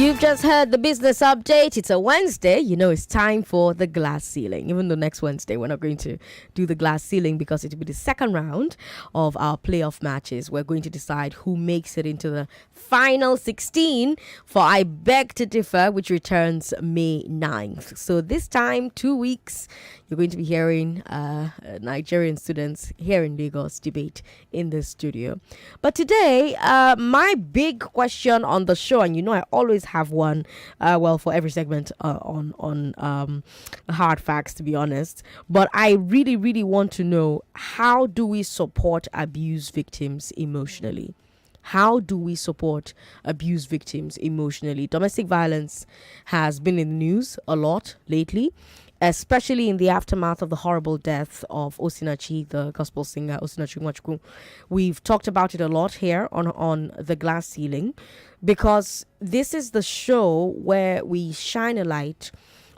You've just heard the business update. It's a Wednesday. You know it's time for the glass ceiling. Even though next Wednesday we're not going to do the glass ceiling because it will be the second round of our playoff matches. We're going to decide who makes it into the final 16 for I Beg to Differ, which returns May 9th. So this time, 2 weeks, you're going to be hearing Nigerian students here in Lagos debate in the studio. But today, my big question on the show, and you know I always have one, for every segment on hard facts, to be honest. But I really, really want to know, how do we support abuse victims emotionally? How do we support abuse victims emotionally? Domestic violence has been in the news a lot lately, especially in the aftermath of the horrible death of Osinachi, the gospel singer Osinachi Nwachukwu. We've talked about it a lot here on the glass ceiling, because this is the show where we shine a light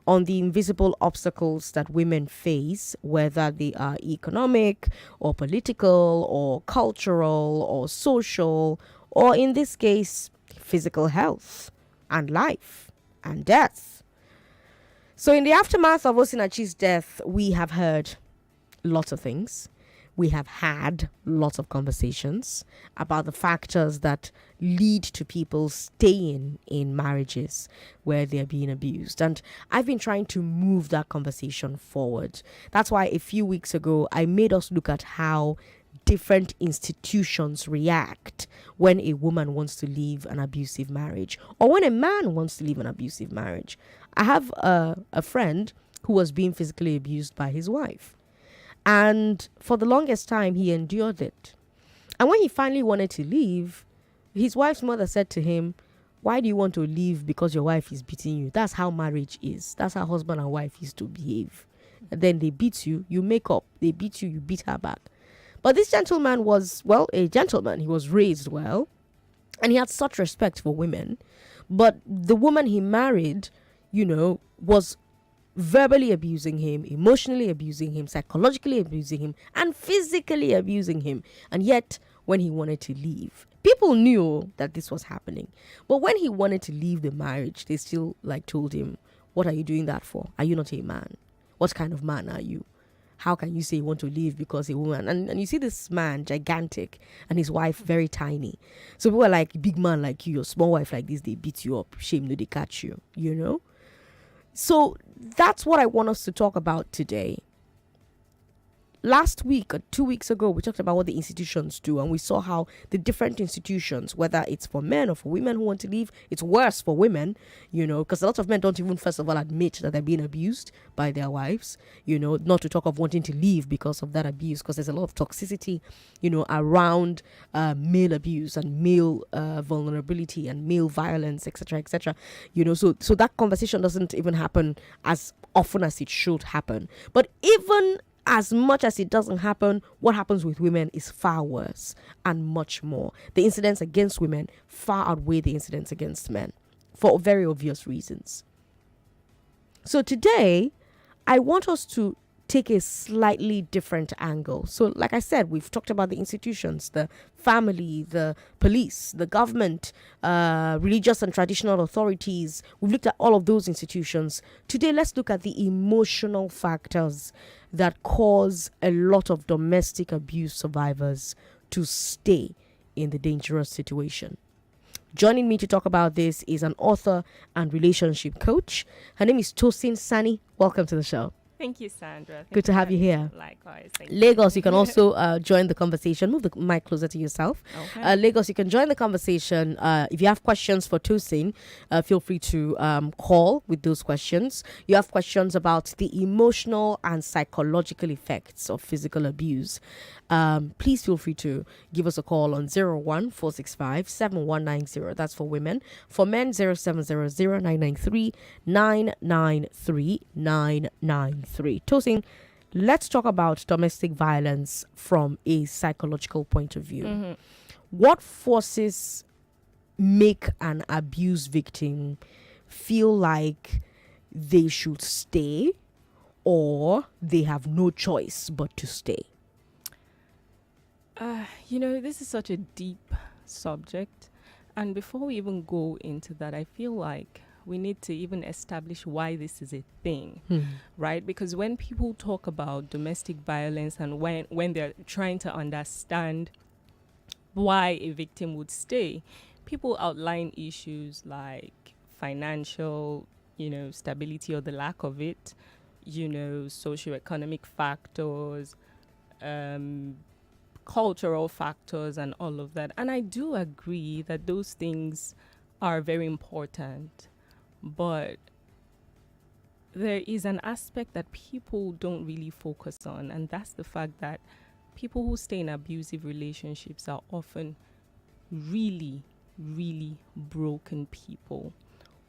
on the invisible obstacles that women face, whether they are economic or political or cultural or social, or in this case, physical health and life and death. So in the aftermath of Osinachi's death, we have heard lots of things. We have had lots of conversations about the factors that lead to people staying in marriages where they're being abused. And I've been trying to move that conversation forward. That's why a few weeks ago, I made us look at how different institutions react when a woman wants to leave an abusive marriage, or when a man wants to leave an abusive marriage. I have a friend who was being physically abused by his wife. And for the longest time, he endured it. And when he finally wanted to leave, his wife's mother said to him, "Why do you want to leave because your wife is beating you? That's how marriage is. That's how husband and wife is to behave. And then they beat you, you make up. They beat you, you beat her back." But this gentleman was, a gentleman. He was raised well, and he had such respect for women. But the woman he married, was verbally abusing him, emotionally abusing him, psychologically abusing him, and physically abusing him. And yet, when he wanted to leave, people knew that this was happening. But when he wanted to leave the marriage, they still told him, "What are you doing that for? Are you not a man? What kind of man are you? How can you say you want to leave because a woman?" And you see this man, gigantic, and his wife, very tiny. So people are like, "Big man like you, your small wife like this, they beat you up. Shame no, they catch you, So that's what I want us to talk about today. Last week or 2 weeks ago, we talked about what the institutions do, and we saw how the different institutions, whether it's for men or for women who want to leave, it's worse for women, because a lot of men don't even, first of all, admit that they're being abused by their wives, not to talk of wanting to leave because of that abuse, because there's a lot of toxicity, around male abuse and male vulnerability and male violence, etc., etc. So that conversation doesn't even happen as often as it should happen. But even as much as it doesn't happen, what happens with women is far worse and much more. The incidents against women far outweigh the incidents against men for very obvious reasons. So today, I want us to take a slightly different angle. So like I said, we've talked about the institutions, the family, the police, the government, religious and traditional authorities. We've looked at all of those institutions. Today, let's look at the emotional factors that cause a lot of domestic abuse survivors to stay in the dangerous situation. Joining me to talk about this is an author and relationship coach. Her name is Tosin Sani. Welcome to the show. Thank you, Sandra. Good to have you here. Likewise. Lagos, you can also join the conversation. Move the mic closer to yourself. Okay. Lagos, you can join the conversation. If you have questions for Tosin, feel free to call with those questions. You have questions about the emotional and psychological effects of physical abuse. Please feel free to give us a call on 01465-7190. That's for women. For men, 0700-993-993. Tosin, let's talk about domestic violence from a psychological point of view. Mm-hmm. What forces make an abuse victim feel like they should stay, or they have no choice but to stay? This is such a deep subject. And before we even go into that, I feel like we need to even establish why this is a thing, right? Because when people talk about domestic violence and when they're trying to understand why a victim would stay, people outline issues like financial, stability or the lack of it, socioeconomic factors, cultural factors and all of that. And I do agree that those things are very important. But there is an aspect that people don't really focus on, and that's the fact that people who stay in abusive relationships are often really, really broken people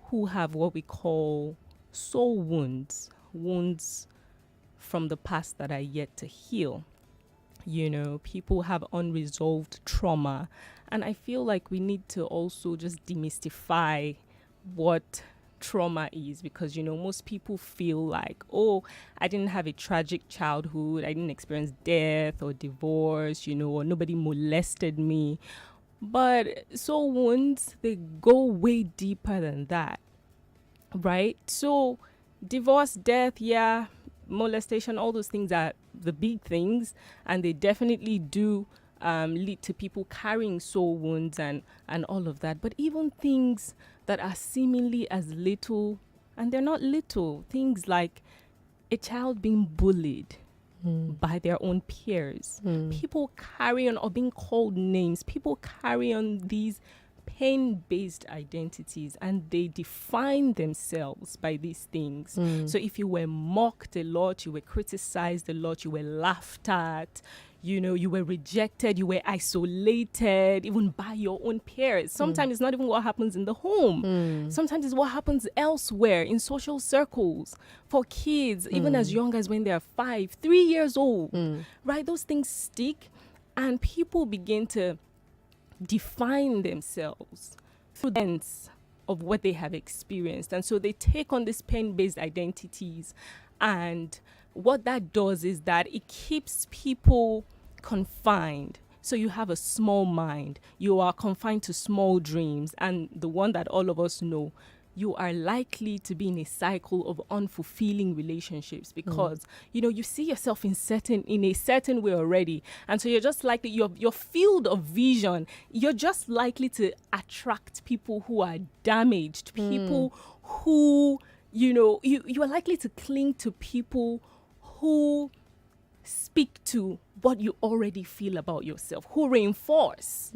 who have what we call soul wounds from the past that are yet to heal. People have unresolved trauma, and I feel like we need to also just demystify what trauma is, because most people feel like, oh, I didn't have a tragic childhood, I didn't experience death or divorce, or nobody molested me. But soul wounds, they go way deeper than that, right? So divorce, death, yeah, molestation, all those things are the big things, and they definitely do lead to people carrying soul wounds and all of that. But even things that are seemingly as little, and they're not little, things like a child being bullied by their own peers, people carry on, or being called names, people carry on these pain-based identities, and they define themselves by these things. So if you were mocked a lot, you were criticized a lot, you were laughed at, you were rejected, you were isolated, even by your own peers. Sometimes it's not even what happens in the home. Sometimes it's what happens elsewhere in social circles for kids, even as young as when they're 5, 3 years old, right? Those things stick, and people begin to define themselves through the lens of what they have experienced. And so they take on these pain-based identities, and what that does is that it keeps people confined. So you have a small mind, you are confined to small dreams, and the one that all of us know, you are likely to be in a cycle of unfulfilling relationships, because you see yourself in a certain way already, and so you're just likely, your field of vision, you're just likely to attract people who are damaged, people who you are likely to cling to people who speak to what you already feel about yourself, who reinforce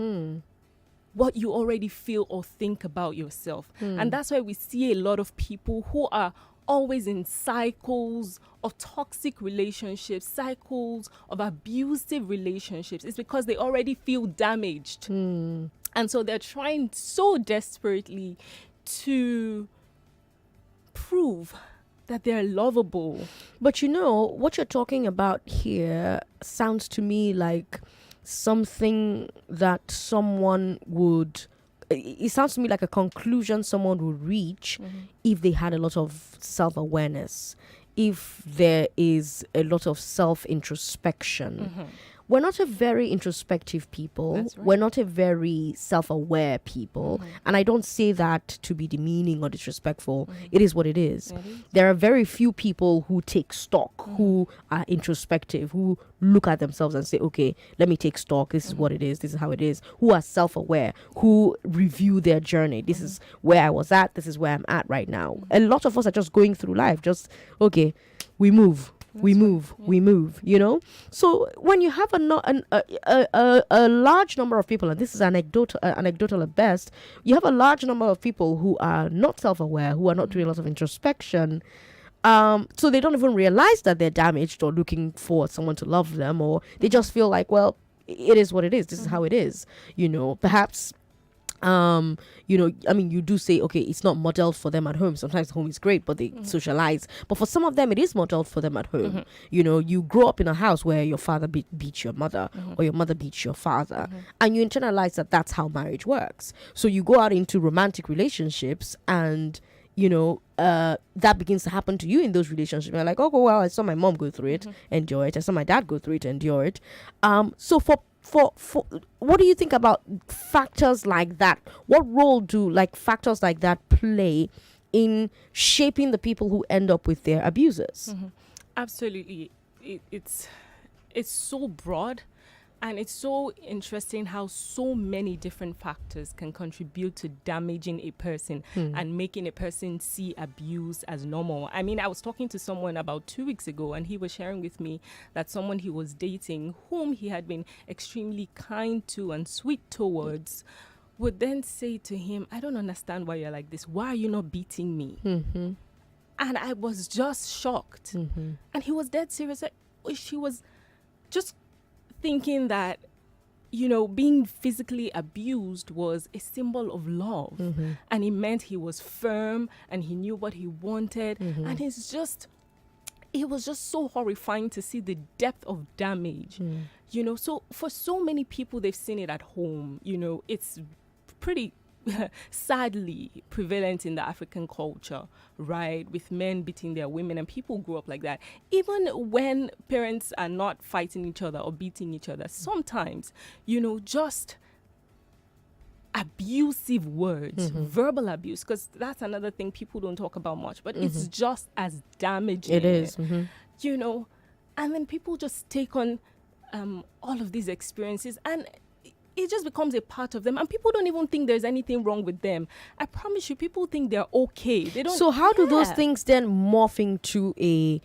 what you already feel or think about yourself. And that's why we see a lot of people who are always in cycles of toxic relationships, cycles of abusive relationships. It's because they already feel damaged. And so they're trying so desperately to prove that they're lovable. But what you're talking about here sounds to me like something that someone would, it sounds to me like a conclusion someone would reach if they had a lot of self-awareness, if there is a lot of self-introspection. We're not a very introspective people. That's right. We're not a very self-aware people. And I don't say that to be demeaning or disrespectful. It is what it is. There are very few people who take stock, who are introspective, who look at themselves and say, okay, let me take stock. This is what it is. This is how it is. Who are self-aware, who review their journey. This is where I was at. This is where I'm at right now. A lot of us are just going through life. Just, okay, we move. We move. So when you have a large number of people, and this is anecdotal at best, you have a large number of people who are not self-aware, who are not doing a lot of introspection, so they don't even realize that they're damaged or looking for someone to love them, or they just feel like, well, it is what it is. This is how it is. Perhaps you do say, okay, it's not modeled for them at home. Sometimes home is great, but they socialize. But for some of them, it is modeled for them at home. You grow up in a house where your father beats your mother, or your mother beats your father, and you internalize that that's how marriage works. So you go out into romantic relationships, and that begins to happen to you in those relationships. You're like, oh, well, I saw my mom go through it, endure it. I saw my dad go through it, endure it. So for for what do you think about factors like that? What role do like factors like that play in shaping the people who end up with their abusers? Absolutely. It's so broad, and it's so interesting how so many different factors can contribute to damaging a person and making a person see abuse as normal. I mean, I was talking to someone about 2 weeks ago, and he was sharing with me that someone he was dating, whom he had been extremely kind to and sweet towards, would then say to him, I don't understand why you're like this. Why are you not beating me? And I was just shocked. And he was dead serious. She was just thinking that, being physically abused was a symbol of love. And it meant he was firm and he knew what he wanted. And it was just so horrifying to see the depth of damage. So for so many people, they've seen it at home. It's pretty sadly prevalent in the African culture, right? With men beating their women, and people grow up like that. Even when parents are not fighting each other or beating each other, sometimes, just abusive words, verbal abuse, because that's another thing people don't talk about much, but it's just as damaging. It is. And then people just take on all of these experiences, and it just becomes a part of them, and people don't even think there's anything wrong with them. I promise you, people think they're okay. They don't. So how do those things then morph into a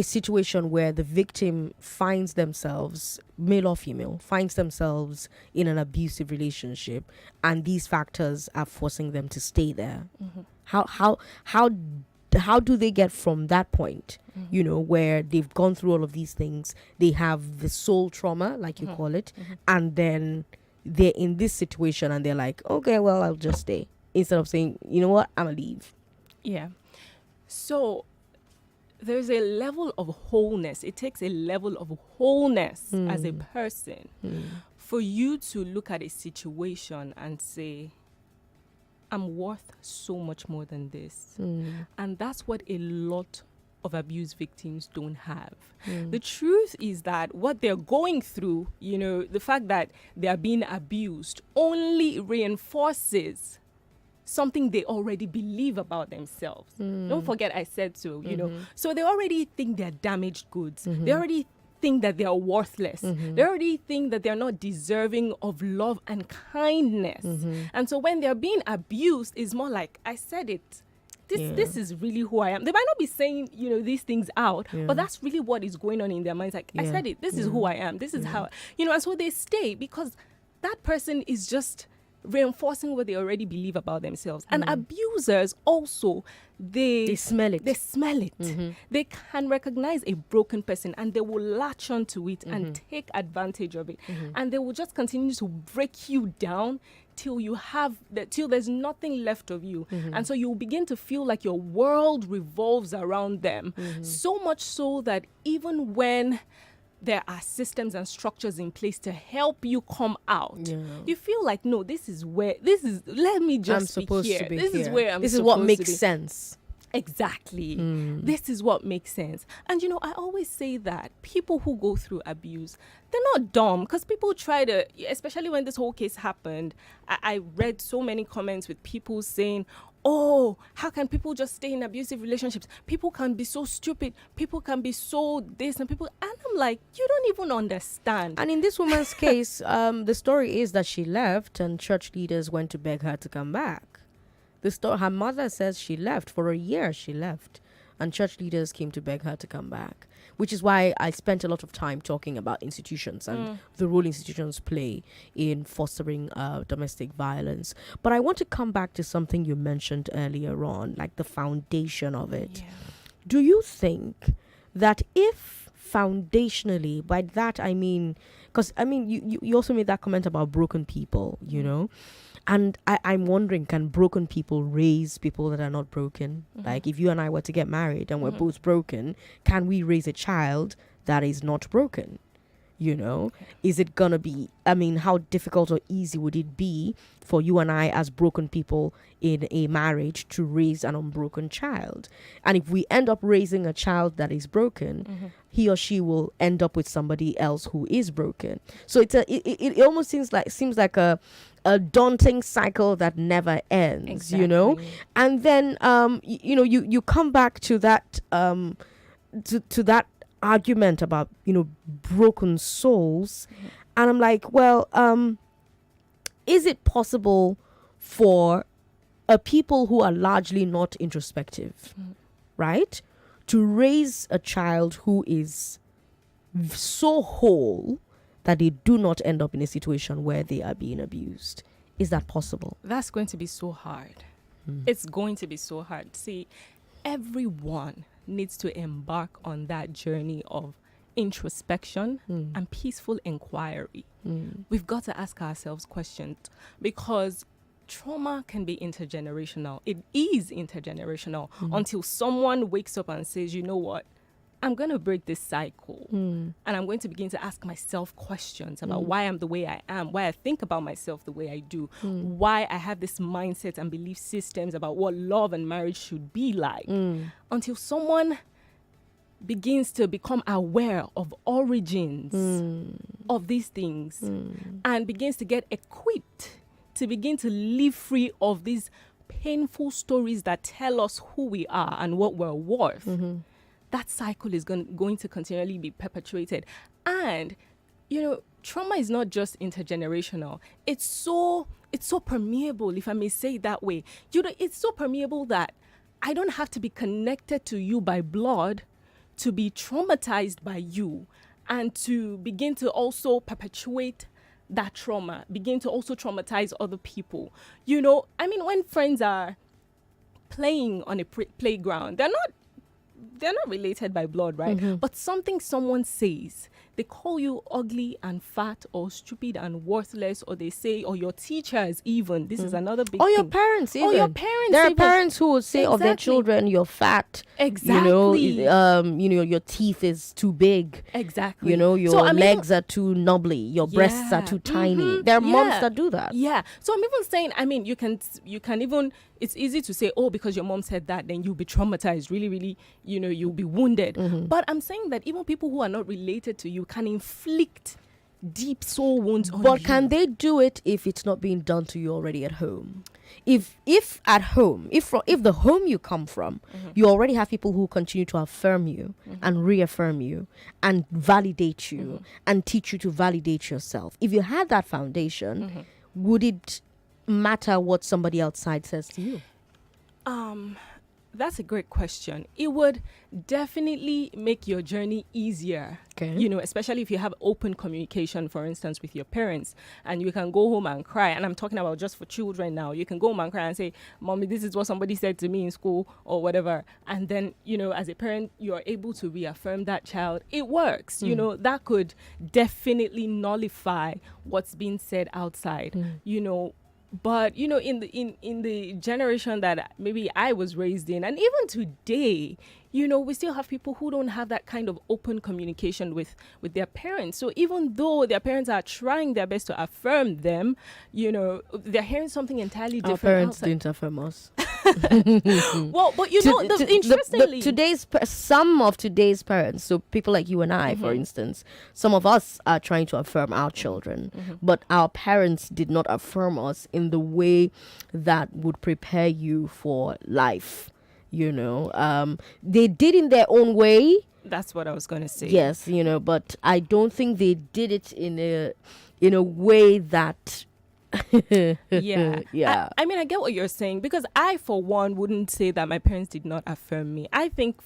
situation where the victim finds themselves, male or female, finds themselves in an abusive relationship, and these factors are forcing them to stay there? How do they get from that point, where they've gone through all of these things, they have the soul trauma, like you call it, and then they're in this situation and they're like, okay, well, I'll just stay, instead of saying, you know what, I'm gonna leave. Yeah. So there's a level of wholeness. It takes a level of wholeness as a person for you to look at a situation and say, I'm worth so much more than this. And that's what a lot of abuse victims don't have. The truth is that what they're going through, the fact that they are being abused only reinforces something they already believe about themselves. Don't forget I said so, So they already think they're damaged goods. They already think that they are worthless. They already think that they're not deserving of love and kindness. And so when they're being abused, it's more like, I said it. This is really who I am. They might not be saying, these things out, but that's really what is going on in their minds. Like, I said it. This is who I am. This is how, and so they stay because that person is just reinforcing what they already believe about themselves. And abusers also, they smell it. They smell it. They can recognize a broken person and they will latch onto it and take advantage of it. And they will just continue to break you down till there's nothing left of you. And so you begin to feel like your world revolves around them. So much so that even when there are systems and structures in place to help you come out, you feel like, no, let me just I'm supposed be here. To be This here. is where I'm This is supposed what to makes be. sense. Exactly. This is what makes sense. And I always say that people who go through abuse, they're not dumb, because people try to, especially when this whole case happened, I read so many comments with people saying, oh, how can people just stay in abusive relationships? People can be so stupid. People can be so this and people. And I'm like, you don't even understand. And in this woman's case, the story is that she left and church leaders went to beg her to come back. Her mother says she left for a year. She left, and church leaders came to beg her to come back, which is why I spent a lot of time talking about institutions and the role institutions play in fostering domestic violence. But I want to come back to something you mentioned earlier on, like the foundation of it. Yeah. Do you think that if foundationally, by that I mean, because you also made that comment about broken people, and I'm wondering, can broken people raise people that are not broken? Like if you and I were to get married and we're both broken, can we raise a child that is not broken? You know, is it gonna be, I mean, how difficult or easy would it be for you and I as broken people in a marriage to raise an unbroken child? And if we end up raising a child that is broken, he or she will end up with somebody else who is broken. So it almost seems like a daunting cycle that never ends. Exactly. You know, and then you come back to that to that argument about broken souls, and I'm like, well, is it possible for a people who are largely not introspective, right, to raise a child who is so whole that they do not end up in a situation where they are being abused? Is that possible? That's going to be so hard. It's going to be so hard. See, everyone needs to embark on that journey of introspection and peaceful inquiry. We've got to ask ourselves questions, because trauma can be intergenerational. It is intergenerational until someone wakes up and says, you know what, I'm going to break this cycle, and I'm going to begin to ask myself questions about why I'm the way I am, why I think about myself the way I do, why I have this mindset and belief systems about what love and marriage should be like. Until someone begins to become aware of origins of these things and begins to get equipped to begin to live free of these painful stories that tell us who we are and what we're worth. That cycle is going to continually be perpetuated. And, trauma is not just intergenerational. It's so permeable, if I may say it that way. It's so permeable that I don't have to be connected to you by blood to be traumatized by you, and to begin to also perpetuate that trauma, begin to also traumatize other people. When friends are playing on a playground, they're not related by blood, right? But someone says, they call you ugly and fat or stupid and worthless, or they say, or your teachers even, this is another big or thing. your parents even. Or your parents There are even. parents who will say of their children, you're fat. Exactly. Your teeth is too big. Exactly. Your legs are too knobbly. Your breasts are too tiny. There are moms that do that. Yeah. So I'm even saying, you can even, it's easy to say, oh, because your mom said that, then you'll be traumatized. Really, really, you'll be wounded. But I'm saying that even people who are not related to you can inflict deep soul wounds on you. But can they do it if it's not being done to you already at home? If at home, if the home you come from, you already have people who continue to affirm you and reaffirm you and validate you and teach you to validate yourself. If you had that foundation, would it matter what somebody outside says to you? That's a great question. It would definitely make your journey easier. Okay. Especially if you have open communication, for instance, with your parents, and you can go home and cry. And I'm talking about just for children now. You can go home and cry and say, Mommy, this is what somebody said to me in school or whatever. And then, as a parent, you're able to reaffirm that child. It works. That could definitely nullify what's being said outside. But in the generation that maybe I was raised in, and even today, we still have people who don't have that kind of open communication with their parents. So even though their parents are trying their best to affirm them, they're hearing something entirely different. Our parents outside. didn't affirm us. Well, but interestingly, some of today's parents, so people like you and I, for instance, some of us are trying to affirm our children, but our parents did not affirm us in the way that would prepare you for life. They did in their own way. That's what I was going to say. Yes, but I don't think they did it in a way that yeah. I get what you're saying, because I, for one, wouldn't say that my parents did not affirm me. I think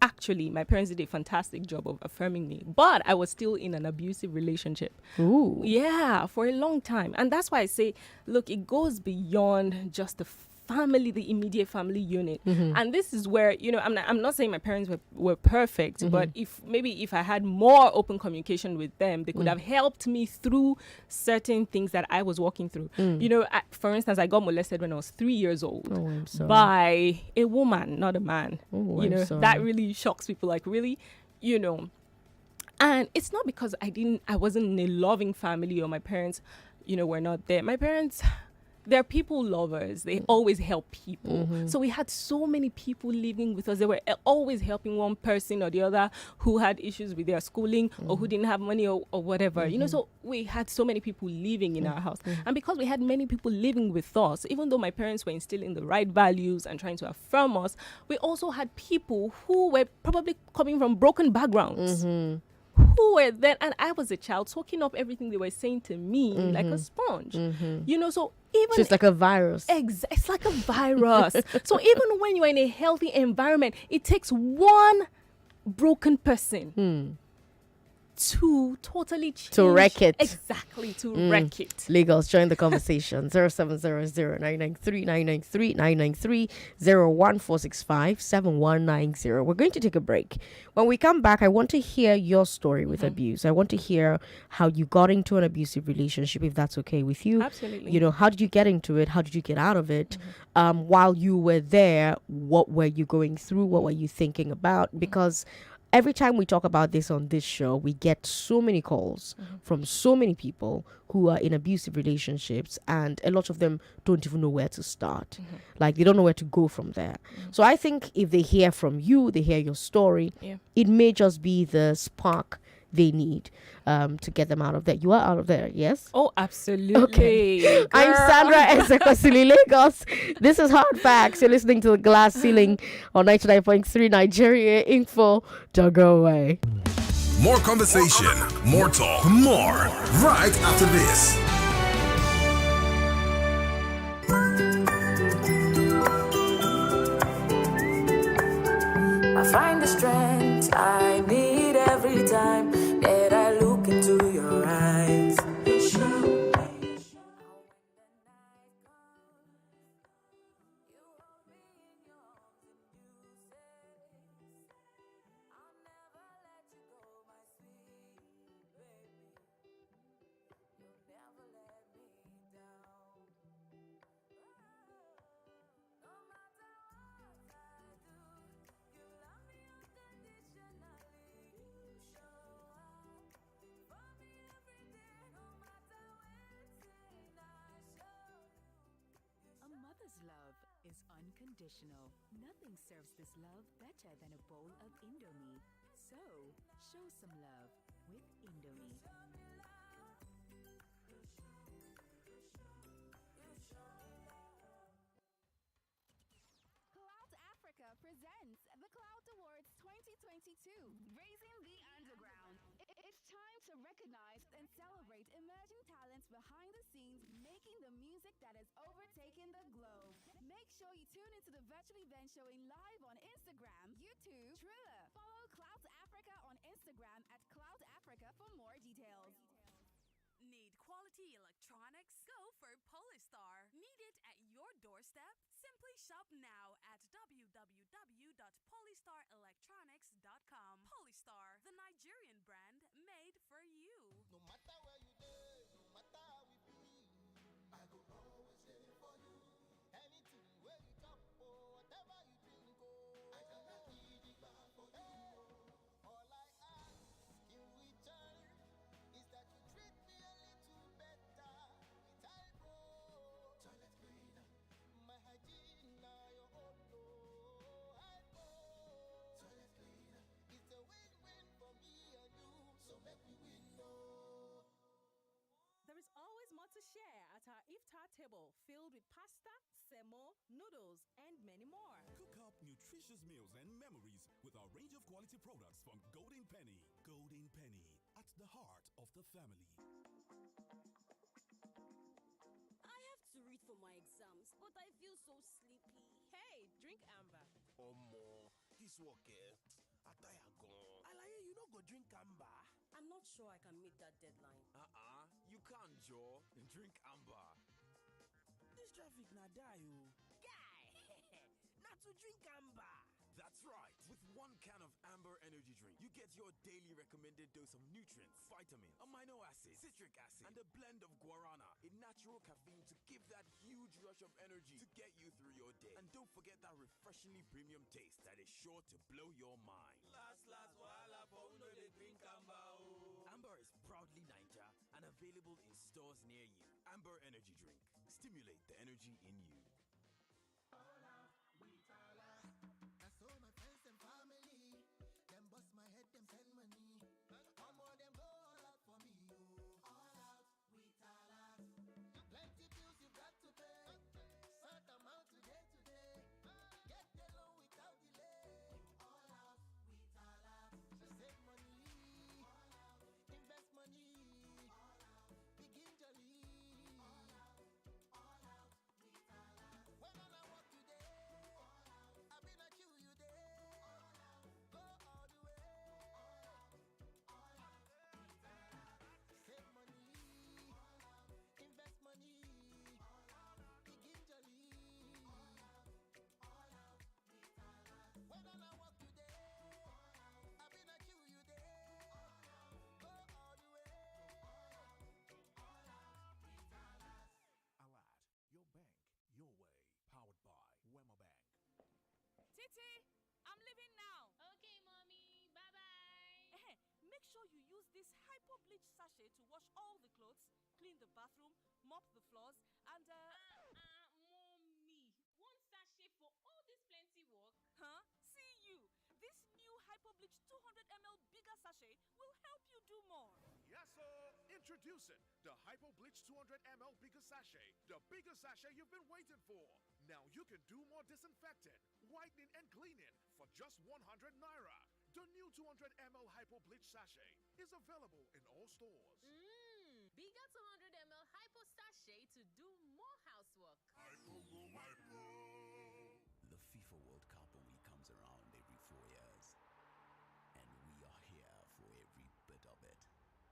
actually my parents did a fantastic job of affirming me, but I was still in an abusive relationship. Ooh. Yeah, for a long time. And that's why I say, look, it goes beyond just the family, the immediate family unit. And this is where, I'm not saying my parents were perfect, but if I had more open communication with them, they could have helped me through certain things that I was walking through. For instance, I got molested when I was 3 years old by a woman, not a man. That really shocks people. Like, really, And it's not because I wasn't in a loving family or my parents, were not there. My parents, they're people lovers. They always help people. So we had so many people living with us. They were always helping one person or the other who had issues with their schooling or who didn't have money or whatever. So we had so many people living in our house. And because we had many people living with us, even though my parents were instilling the right values and trying to affirm us, we also had people who were probably coming from broken backgrounds. Who were then, and I was a child soaking up everything they were saying to me like a sponge. So even just like a virus. It's like a virus. So even when you're in a healthy environment, it takes one broken person to totally change. To wreck it. Exactly, to wreck it. Lagos, join the conversation. 0700-993-993-993-01465-7190. We're going to take a break. When we come back, I want to hear your story with abuse. I want to hear how you got into an abusive relationship, if that's okay with you. Absolutely. How did you get into it? How did you get out of it? While you were there, what were you going through? What were you thinking about? Because every time we talk about this on this show, we get so many calls from so many people who are in abusive relationships, and a lot of them don't even know where to start. Like, they don't know where to go from there. So I think if they hear from you, they hear your story, it may just be the spark they need to get them out of there. You are out of there, yes? Oh, absolutely. Okay. Girl. I'm Sandra Ezekwesili, Lagos. This is Hard Facts. You're listening to The Glass Ceiling on 99.3 Nigeria Info. Don't go away. More conversation, more talk, more right after this. I find the strength I need every time that I look into your eyes. You show me. Love is unconditional. Nothing serves this love better than a bowl of Indomie. So, show some love with Indomie. Cloud Africa presents the Cloud Awards 2022, Raising the Underground. It's time to recognize and celebrate emerging talents behind the scenes, making the music that has overtaken the globe. Make sure you tune into the virtual event showing live on Instagram, YouTube, Triller. Follow Cloud Africa on Instagram at Cloud Africa for more details. Need quality electronics? Go for Polystar. Need it at your doorstep? Simply shop now at www.polystarelectronics.com. Polystar, the Nigerian brand made for you. No matter where you go, no matter how we be, I go always there for you. Anything where you chop or whatever you drink, I cannot need it back for you. All I ask in return is that you treat me a little better. It's Ibo, toilet cleaner, my hygiene now your own. Ibo, toilet cleaner, it's a win-win for me and you. So make me win, no. There is always more to share at our iftar table, filled with pasta, semo, noodles, and many more. Cook up nutritious meals and memories with our range of quality products from Golden Penny. Golden Penny, at the heart of the family. I have to read for my exams, but I feel so sleepy. Hey, drink Amber. Omo, this work, I tire gone. Alaye, you no go drink amber. I'm not sure I can meet that deadline. You can't, Joe. Drink amber. This traffic na die, oh. Guy, not to drink amber. That's right. With 1 can of Amber Energy Drink, you get your daily recommended dose of nutrients, vitamins, amino acids, citric acid, and a blend of guarana, a natural caffeine to give that huge rush of energy to get you through your day. And don't forget that refreshingly premium taste that is sure to blow your mind. Last, wahala for Amber is proudly Niger and available in stores near you. Amber Energy Drink. Stimulate the energy in you. I saw my friends and family. Them bust my head, them send money. One more them go all out for me. Oh. All out, we talas. Plenty bills you got to pay. Sort them out today. Get the loan without delay. All out, we talas. Save money. All out. Invest money. All out. Begin jolly. All out, we talas. When I walk today, I been a queue you day. Go all the way. Save money. Invest money. Begin jolly. When I walk today, I been a queue you day. Go all the way. Alad, your bank, your way. Powered by Wema Bank. Titi, I'm leaving now. Okay, mommy. Bye-bye. Make sure you use this hypo bleach sachet to wash all the clothes, clean the bathroom, mop the floors, and Mommy. One sachet for all this plenty work? See you. This new hypo bleach 200 ml bigger sachet will help you do more. Yes, sir. Introducing the Hypo Bleach 200 ml bigger sachet. The bigger sachet you've been waiting for. Now you can do more disinfecting, whitening, and cleaning for just 100 naira. The new 200 ml Hypo Bleach sachet is available in all stores. Bigger 200 ml hypo sachet to do more housework. The FIFA World Cup only comes around every 4 years. And we are here for every bit of it.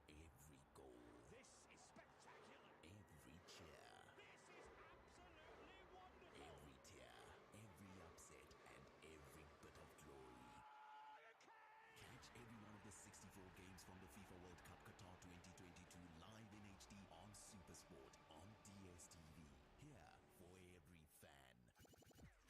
Every goal. This is spectacular. Every cheer. This is absolutely wonderful. Every tear. Every upset. And every bit of glory. Catch every one of the 64 games from the FIFA World Cup Qatar 2022 live in HD on Supersport on DSTV. Here for every fan.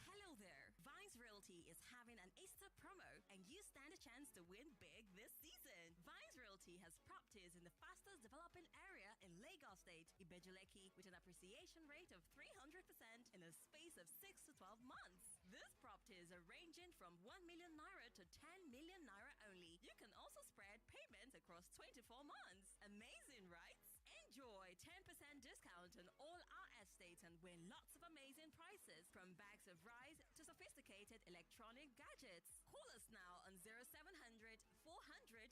Hello there. Vines Realty is having an Easter promo and you stand a chance to win big this season. Vines Realty has properties in the fastest developing area in Lagos State, Ibejuleki, with an appreciation rate of 300% in a space of 6 to 12 months. These properties are ranging from 1 million naira to 10 million naira only. You can also spread payments across 24 months. Amazing, right? Enjoy 10% discount on all our estates and win lots of amazing prizes, from bags of rice to sophisticated electronic gadgets. Call us now on 0700 400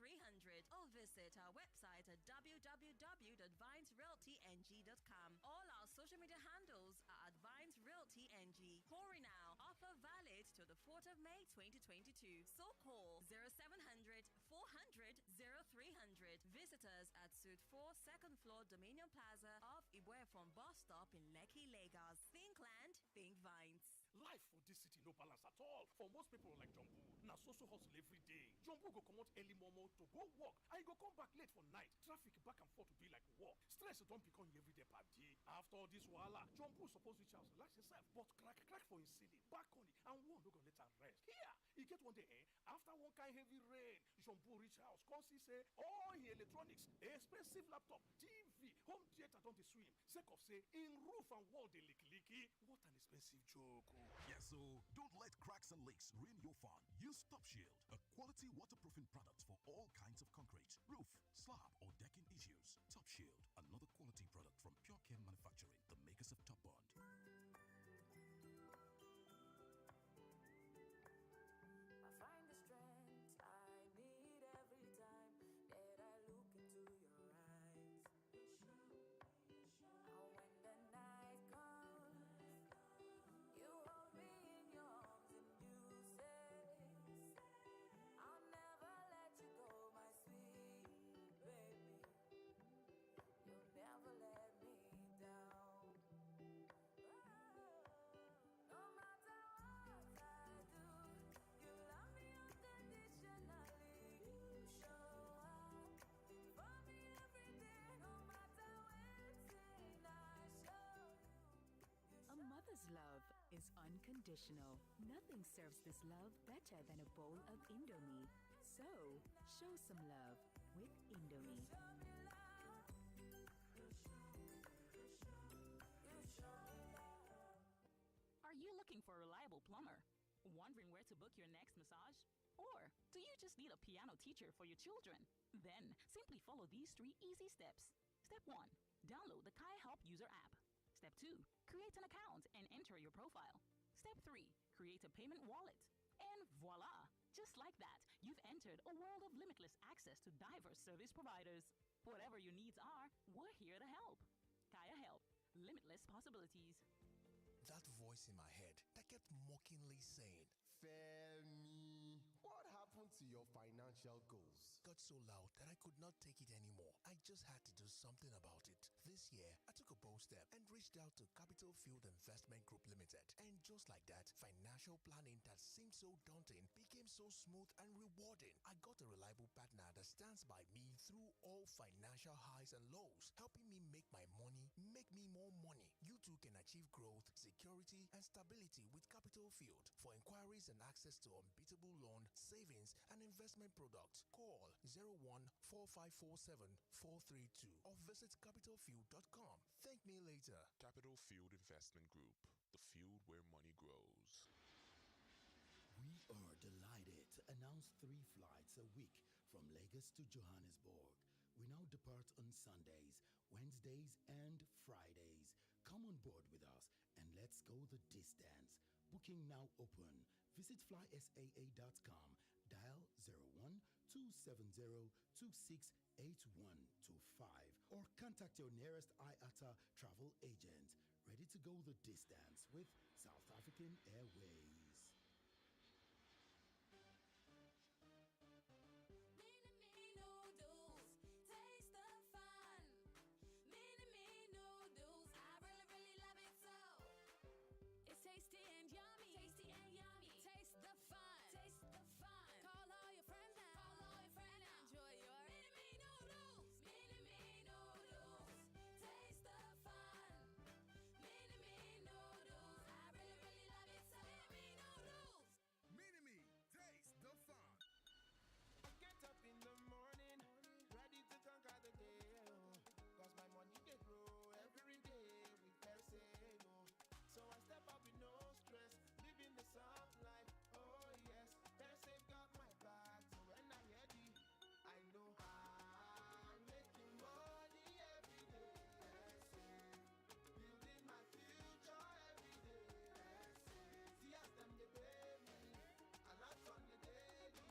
0300 or visit our website at www.vinesrealtyng.com. All our social media handles are at Vines Realty NG. Hurry now. Offer valid till the 4th of May 2022. So call 0700 400 0300. Visit us at Suite 4, 2nd floor, Dominion Plaza off Ibuefon bus stop in Lekki, Lagos. Think land, think Vines. Life for this city no balance at all. For most people like Jumbo, now so hustle every day. Jumbo go come out early momo to go work, and you go come back late for night. Traffic back and forth to be like work. Stress don't become everyday party. After all this wahala, Jumbo supposed to reach house relax himself, but crack for his ceiling, back on it, and one no gonna let her rest. Here, he get one day, after one kind heavy rain, Jumbo reach house, come see say all the electronics, expensive laptop, TV, home theater don't they swim. Sake of say in roof and wall they leaky. What an expensive joke. Yes, so don't let cracks and leaks ruin your fun. Use Top Shield, a quality waterproofing product for all kinds of concrete, roof, slab, or decking issues. Top Shield, another quality product from Pure Care Manufacturing, the makers of Top Bond. I find the strength I need every time that I look into your eyes. And when the night comes, you hold me in your arms and you say, I'll never let you go, my sweet baby. You'll never let me down. No matter what I do, you love me unconditionally. You show up for me every day, no matter when I show you. A mother's love is unconditional. Nothing serves this love better than a bowl of Indomie. So, show some love with Indomie. Are you looking for a reliable plumber? Wondering where to book your next massage? Or do you just need a piano teacher for your children? Then simply follow these 3 easy steps. Step 1. Download the Kai Help user app. Step 2. Create an account and enter your profile. Step 3. Create a payment wallet. And voila! Just like that, you've entered a world of limitless access to diverse service providers. Whatever your needs are, we're here to help. Kaya Help. Limitless possibilities. That voice in my head that kept mockingly saying, Femi, what happened to your financial goals? Got so loud that I could not take it anymore. I just had to do something about it. This year, I took a bold step and reached out to Capital Field Investment Group Limited. And just like that, financial planning that seemed so daunting became so smooth and rewarding. I got a reliable partner that stands by me through all financial highs and lows, helping me make my money, make me more money. You too can achieve growth, security, and stability with Capital Field. For inquiries and access to unbeatable loan, savings, and investment products, call 01-4547-432 or visit capitalfield.com. Thank me later. Capital Field Investment Group, the field where money grows. We are delighted to announce 3 flights a week from Lagos to Johannesburg. We now depart on Sundays, Wednesdays, and Fridays. Come on board with us and let's go the distance. Booking now open. Visit flysaa.com, dial 01-270-268125 or contact your nearest IATA travel agent. Ready to go the distance with South African Airways. Tasty and yummy. Tasty and yummy. Taste the fun. Taste the fun. Call all your friends now. Call all your friends now. Enjoy your mini-me noodles. Mini-me noodles. Taste the fun. Mini-me noodles. I really, really love it so. Mini-me noodles. Mini-me, taste the fun. Get up in the morning, ready to conquer the day. Cause my money they grow every day with Persemo. So I step up with no stress, living the soft life. Oh yes, Persave got my back. So when I ready, I know I'm making money every day. Persave, building my future every day. Persave, see as them they pay me, a lot on the daily.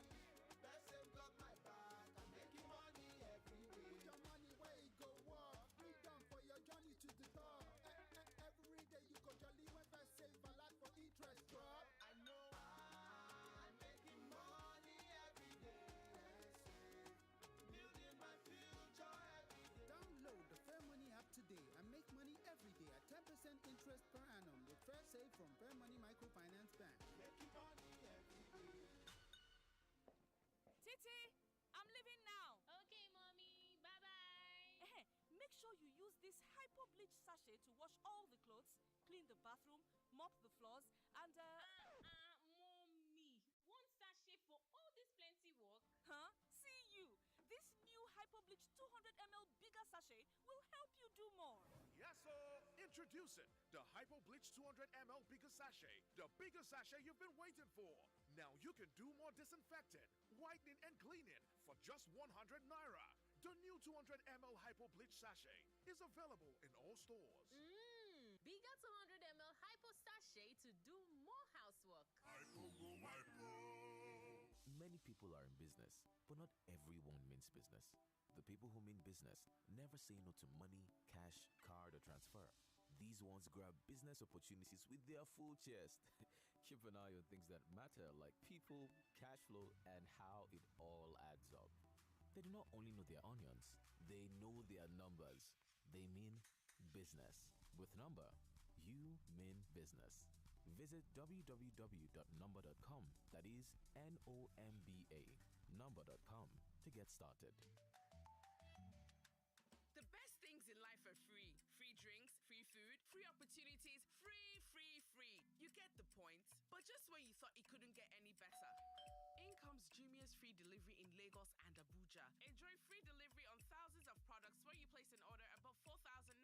Persave got my back, I'm making money every day. Put your money where it go walk, freedom for your journey to the top. Every day you go jolly when first save a lot for interest drop. I know I'm making money every day. Building my future every day. Download the Fair Money app today and make money every day at 10% interest per annum with Fair Save from Fair Money Microfinance Bank. Making money every day. Titi, I'm leaving now. Okay, mommy. Bye-bye. Make sure you use this hypo bleach sachet to wash all the clothes, clean the bathroom, mop the floors, and Mommy. One sachet for all this plenty work? See you. This new hypo bleach 200 ml bigger sachet will help you do more. Yes, sir. Introducing the Hypo Bleach 200 ml bigger sachet. The bigger sachet you've been waiting for. Now you can do more disinfecting, whitening, and cleaning for just 100 naira. The new 200 ml Hypo Bleach sachet is available in all stores. Bigger 200 ml hypo sachet to do more housework. Many people are in business, but not everyone means business. The people who mean business never say no to money, cash, card, or transfer. These ones grab business opportunities with their full chest. Keep an eye on things that matter like people, cash flow, and how it all adds up. They do not only know their onions, they know their numbers. They mean business. With Number, you mean business. Visit www.number.com, that is NOMBA, number.com to get started. The best things in life are free. Free drinks, free food, free opportunities, free. You get the point. But just when you thought it couldn't get any better, in comes Jumia 2 years free delivery in Lagos and Abuja. Enjoy free delivery on thousands of products when you place an order above 4,999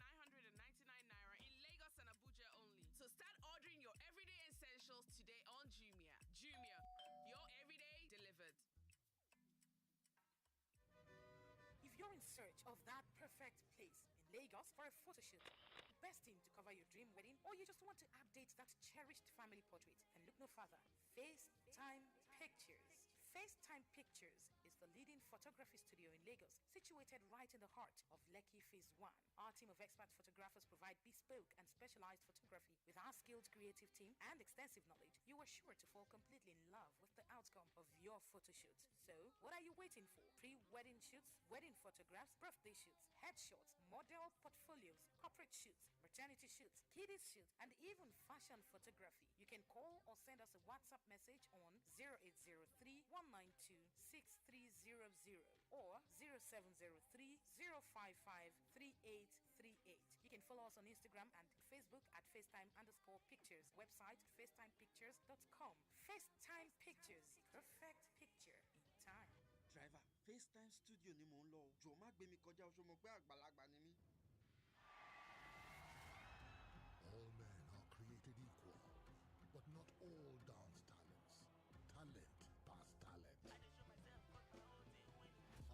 naira in Lagos and Abuja only. So start ordering your everyday essentials today on Jumia. Jumia, your everyday delivered. If you're in search of that perfect place in Lagos for a photo shoot, best team to cover your dream wedding, or you just want to update that cherished family portrait, then look no further. FaceTime Pictures. FaceTime Pictures is the leading photography studio in Lagos, situated right in the heart of Lekki Phase 1. Our team of expert photographers provide bespoke and specialized photography. With our skilled creative team and extensive knowledge, you are sure to fall completely in love with the outcome of your photo shoot. So, what are you waiting for? Pre-wedding shoots, wedding photographs, birthday shoots, headshots, model portfolios, corporate shoots, maternity shoots, kiddies shoots, and even fashion photography. You can call or send us a WhatsApp message on 0803 192 6300 or 0703 055 3838. You can follow us on Instagram and Facebook at FaceTime_pictures. Website FaceTimePictures.com. FaceTime Pictures. Perfect picture in time. Driver, FaceTime studio ni mò ń lọ. Jọ̀ọ́ má gbé mi kọjá o, ṣó mọ̀ pé àgbàlagbà ni mí. All men are created equal, but not all dance talents. Talent past talent.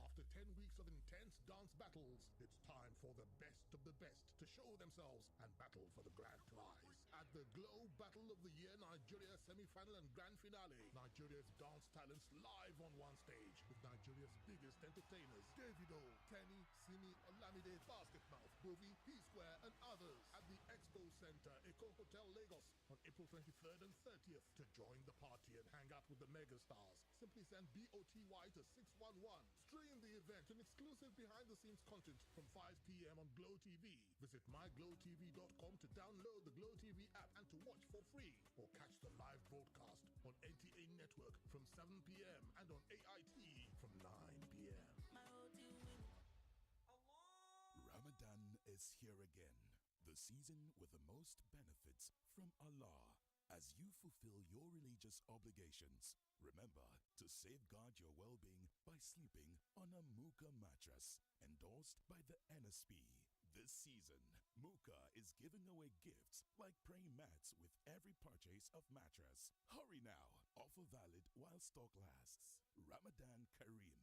After 10 weeks of intense dance battles, it's time for the best of the best to show themselves and battle for the grand prize. At the Glow Battle of the Year Nigeria semi-final and grand finale, Nigeria's dance talents live on one stage with Nigeria's biggest entertainers, Davido, Kenny, Simi, Olamide, Basketmouth, Bovi, P-Square, and others at the Expo Center, Eko Hotel, Lagos on April 23rd and 30th. To join the party and hang out with the megastars, simply send BOTY to 611. Stream the event and exclusive behind-the-scenes content from 5 p.m. on Glow TV. Visit myglowtv.com to download the Glow TV app and to watch for free, or catch the live broadcast on NTA Network from 7 p.m. and on AIT from 9 p.m. Ramadan is here again, the season with the most benefits from Allah. As you fulfill your religious obligations, remember to safeguard your well-being by sleeping on a Muka mattress, endorsed by the NSP. This season, Muka is giving away gifts like praying mats with every purchase of mattress. Hurry now, offer valid while stock lasts. Ramadan Kareem.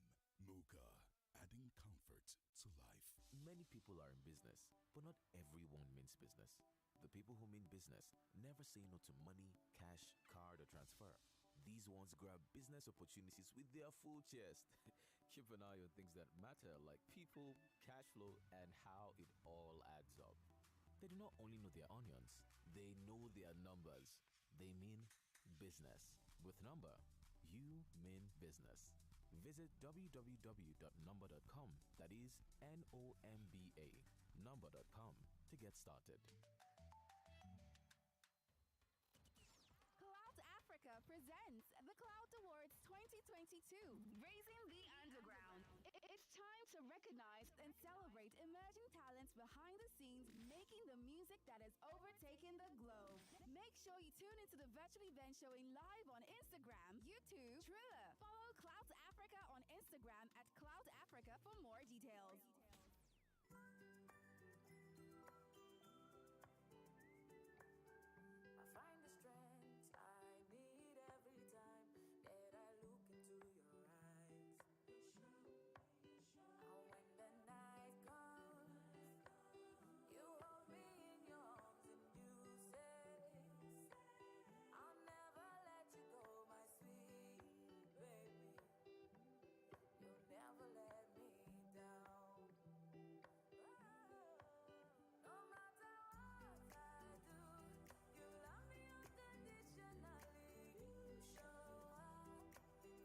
Muka, adding comfort to life. Many people are in business, but not everyone means business. The people who mean business never say no to money, cash, card, or transfer. These ones grab business opportunities with their full chest. Keep an eye on things that matter, like people, cash flow, and how it all adds up. They do not only know their onions, they know their numbers. They mean business. With Number, you mean business. Visit www.number.com, that is NOMBA, number.com, to get started. Africa presents the Cloud Awards 2022, Raising the Underground. It's time to recognize and celebrate emerging talents behind the scenes, making the music that has overtaken the globe. Make sure you tune into the virtual event showing live on Instagram, YouTube, Triller. Follow Cloud Africa on Instagram at Cloud Africa for more details. I find the strength I need every time that I look into your eyes. And when the night comes, you hold me in your arms and you say, I'll never let you go, my sweet baby. You'll never let me down. No matter what I do, you love me unconditionally. You show up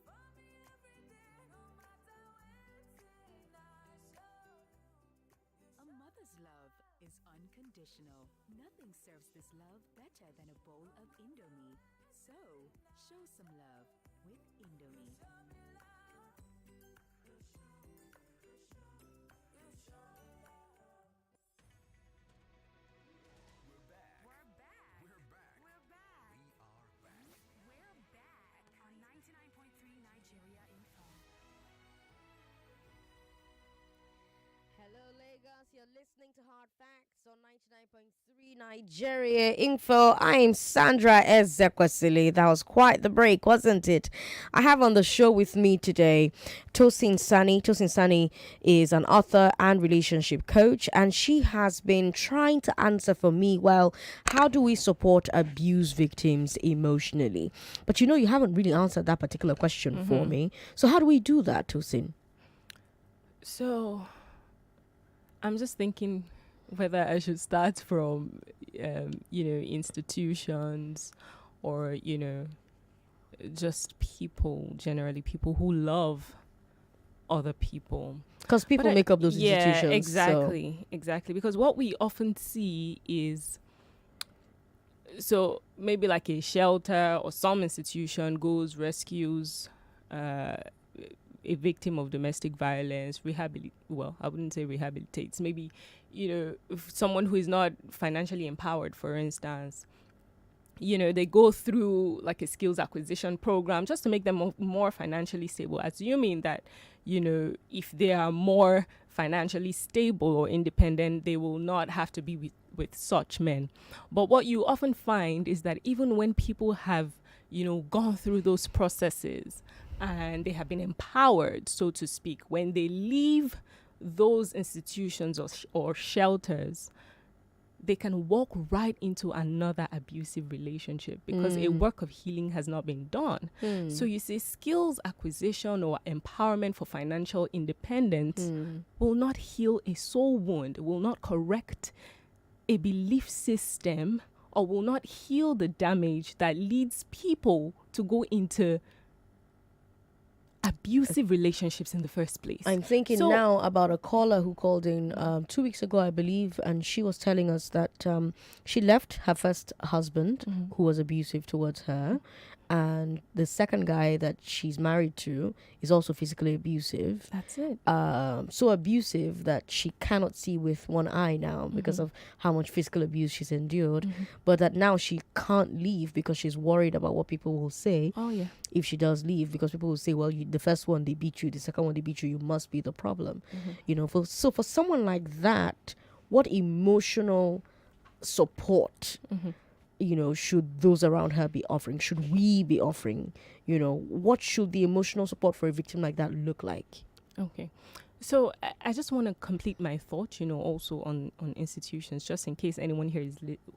for me every day, no matter when I show you. A mother's love is unconditional. Nothing serves this love better than a bowl of Indomie. So, show some love with Indomie. We're back. We're back. We're back. We're back. We are back. We're back on 99.3 Nigeria in on 99.3 Nigeria Info. I'm Sandra Ezekwesili. That was quite the break, wasn't it? I have on the show with me today Tosin Sani. Tosin Sani is an author and relationship coach, and she has been trying to answer for me, well, how do we support abuse victims emotionally? But you haven't really answered that particular question for me. So how do we do that, Tosin? So I'm just thinking whether I should start from, institutions or, just people, generally people who love other people. Because people make up those institutions. Yeah, exactly. Because what we often see is, so maybe like a shelter or some institution goes, rescues a victim of domestic violence, I wouldn't say rehabilitates, maybe, if someone who is not financially empowered, for instance, they go through like a skills acquisition program just to make them more financially stable, assuming that, if they are more financially stable or independent, they will not have to be with such men. But what you often find is that even when people have, gone through those processes and they have been empowered, so to speak, when they leave those institutions or shelters, they can walk right into another abusive relationship because a work of healing has not been done. So you see, skills acquisition or empowerment for financial independence will not heal a soul wound, will not correct a belief system, or will not heal the damage that leads people to go into abusive relationships in the first place. I'm thinking now about a caller who called in 2 weeks ago, I believe, and she was telling us that she left her first husband who was abusive towards her, and the second guy that she's married to is also physically abusive. That's it. So abusive that she cannot see with one eye now because of how much physical abuse she's endured, but that now she can't leave because she's worried about what people will say. Oh, yeah. If she does leave, because people will say, well, the first one they beat you, the second one they beat you, you must be the problem. So for someone like that, what emotional support should those around her be offering? Should we be offering? What should the emotional support for a victim like that look like? Okay. So I just want to complete my thought, also on institutions, just in case anyone here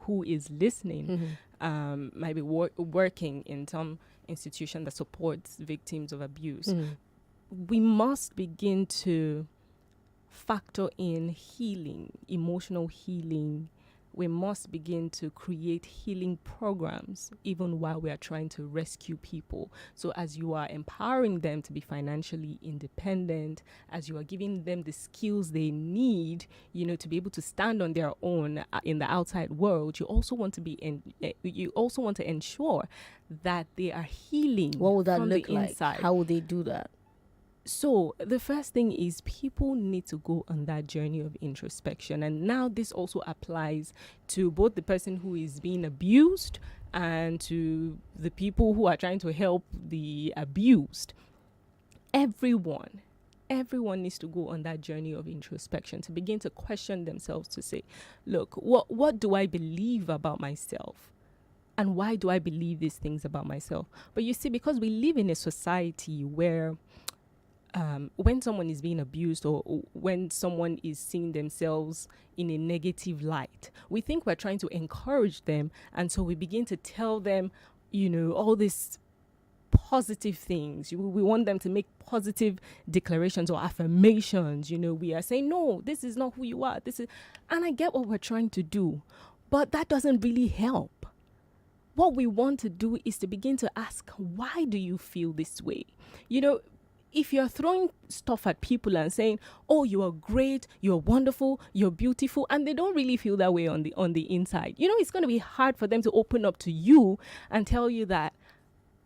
who is listening might be working in some institution that supports victims of abuse. We must begin to factor in healing, emotional healing. We must begin to create healing programs even while we are trying to rescue people. So as you are empowering them to be financially independent, as you are giving them the skills they need, to be able to stand on their own in the outside world, you also want to ensure that they are healing. What would that from look the like? inside. How would they do that? So the first thing is people need to go on that journey of introspection. And now this also applies to both the person who is being abused and to the people who are trying to help the abused. Everyone needs to go on that journey of introspection to begin to question themselves, to say, look, what do I believe about myself? And why do I believe these things about myself? But you see, because we live in a society where when someone is being abused or when someone is seeing themselves in a negative light, we think we're trying to encourage them. And so we begin to tell them, all these positive things. We want them to make positive declarations or affirmations. We are saying, no, this is not who you are. And I get what we're trying to do, but that doesn't really help. What we want to do is to begin to ask, why do you feel this way? If you're throwing stuff at people and saying, oh, you are great, you're wonderful, you're beautiful, and they don't really feel that way on the inside, it's going to be hard for them to open up to you and tell you that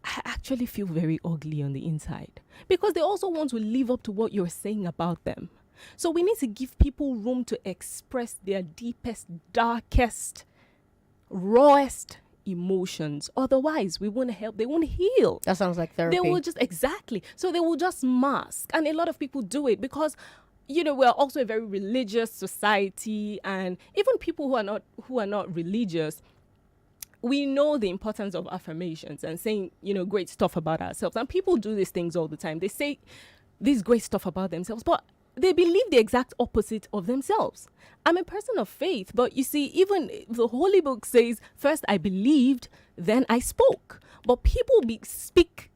I actually feel very ugly on the inside, because they also want to live up to what you're saying about them. So we need to give people room to express their deepest, darkest, rawest emotions. Otherwise, we won't help. They won't heal. That sounds like therapy. They will just, exactly. So they will just mask. And a lot of people do it because we're also a very religious society, and even people who are not religious, we know the importance of affirmations and saying, great stuff about ourselves. And people do these things all the time. They say this great stuff about themselves, but they believe the exact opposite of themselves. I'm a person of faith, but you see, even the Holy Book says, first I believed, then I spoke. But people speak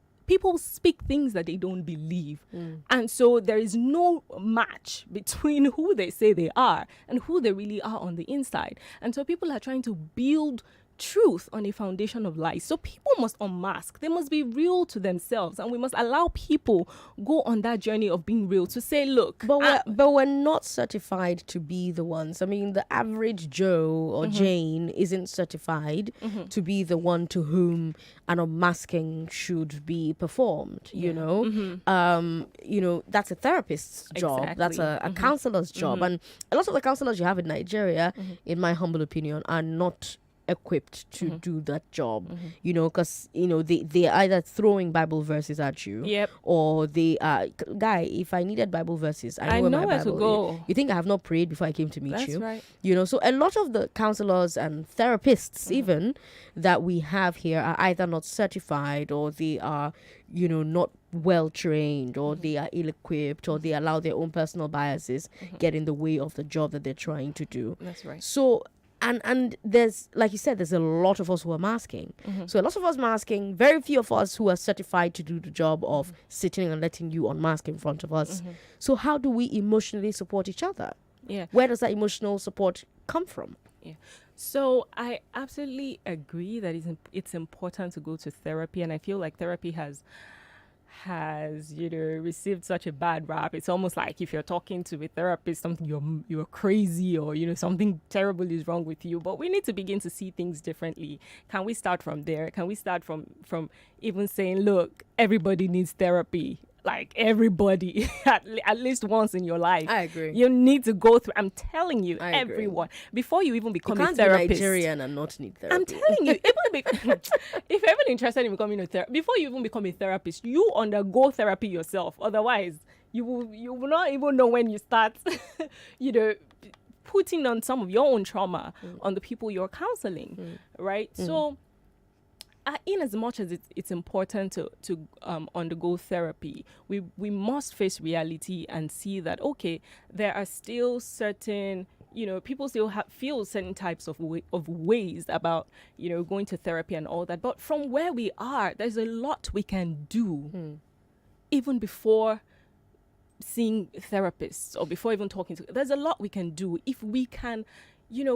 things that they don't believe. And so there is no match between who they say they are and who they really are on the inside. And so people are trying to build truth on a foundation of lies. So people must unmask. They must be real to themselves, and we must allow people go on that journey of being real to say, look, but we're not certified to be the ones. I mean, the average Joe or Jane isn't certified to be the one to whom an unmasking should be performed. You know, that's a therapist's job. Exactly. That's a counselor's job, and a lot of the counselors you have in Nigeria, in my humble opinion, are not equipped to do that job, because they are either throwing Bible verses at you, or they are, guy, if I needed Bible verses, I know where to go. You think I have not prayed before I came to meet That's you? right. So a lot of the counselors and therapists even that we have here are either not certified, or they are not well trained, or they are ill equipped, or they allow their own personal biases get in the way of the job that they're trying to do. That's right. So and there's, like you said, there's a lot of us who are masking. So a lot of us masking, very few of us who are certified to do the job of sitting and letting you unmask in front of us. So how do we emotionally support each other? Where does that emotional support come from? So I absolutely agree that it's important to go to therapy, and I feel like therapy has received such a bad rap. It's almost like if you're talking to a therapist, something you're crazy, or something terrible is wrong with you. But we need to begin to see things differently. Can we start from there? Can we start from even saying, look, everybody needs therapy? Like everybody, at least once in your life. I agree. You need to go through. I'm telling you, everyone, before you even become a therapist. Be Nigerian and not need therapy. I'm telling you, if you're even interested in becoming a therapist, before you even become a therapist, you undergo therapy yourself. Otherwise, you will not even know when you start, putting on some of your own trauma on the people you're counseling, right? So, in as much as it's important to undergo therapy, we must face reality and see that, okay, there are still certain, people still feel certain types of ways about, going to therapy and all that. But from where we are, there's a lot we can do even before seeing therapists, or before even talking to. There's a lot we can do if we can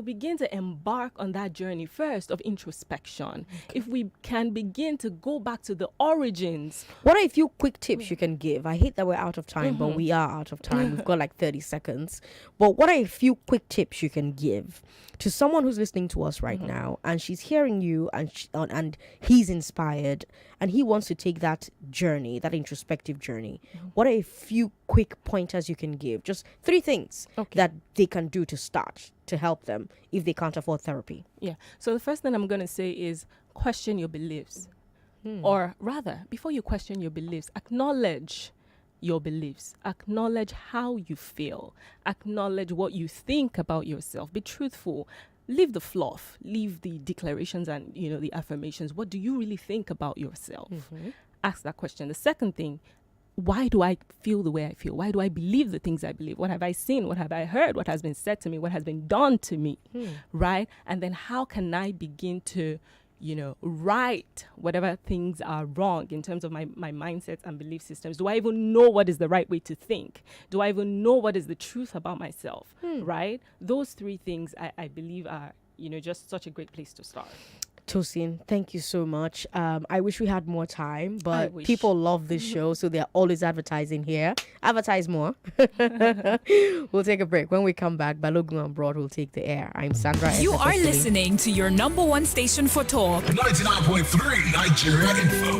begin to embark on that journey first of introspection. If we can begin to go back to the origins. What are a few quick tips you can give? I hate that we're out of time, but we are out of time. We've got like 30 seconds. But what are a few quick tips you can give to someone who's listening to us right now, and she's hearing you, and he's inspired, and he wants to take that journey, that introspective journey? What are a few quick pointers you can give? Just 3 things that they can do to start to help them if they can't afford therapy. So the first thing I'm going to say is question your beliefs. Or rather, before you question your beliefs, acknowledge your beliefs. Acknowledge how you feel. Acknowledge what you think about yourself. Be truthful. Leave the fluff. Leave the declarations and, the affirmations. What do you really think about yourself? Ask that question. The second thing, why do I feel the way I feel? Why do I believe the things I believe? What have I seen? What have I heard? What has been said to me? What has been done to me? Right? And then how can I begin to, right whatever things are wrong in terms of my mindsets and belief systems? Do I even know what is the right way to think? Do I even know what is the truth about myself? Right? Those 3 things I believe are, just such a great place to start. Tosin, thank you so much. I wish we had more time, but people love this show, so they're always advertising here. Advertise more. We'll take a break. When we come back, Balogun and Broad will take the air. I'm Sandra Ezekwesili. You are listening to your number 1 station for talk. 99.3 Nigeria Info.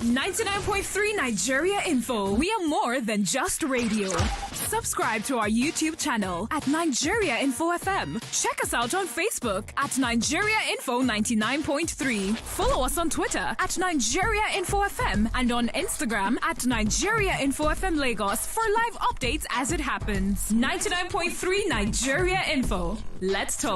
99.3 Nigeria Info. We are more than just radio. Subscribe to our YouTube channel at Nigeria Info FM. Check us out on Facebook at Nigeria Info 99.3. Follow us on Twitter at Nigeria Info FM and on Instagram at Nigeria Info FM Lagos for live updates as it happens. 99.3 Nigeria Info. Let's talk.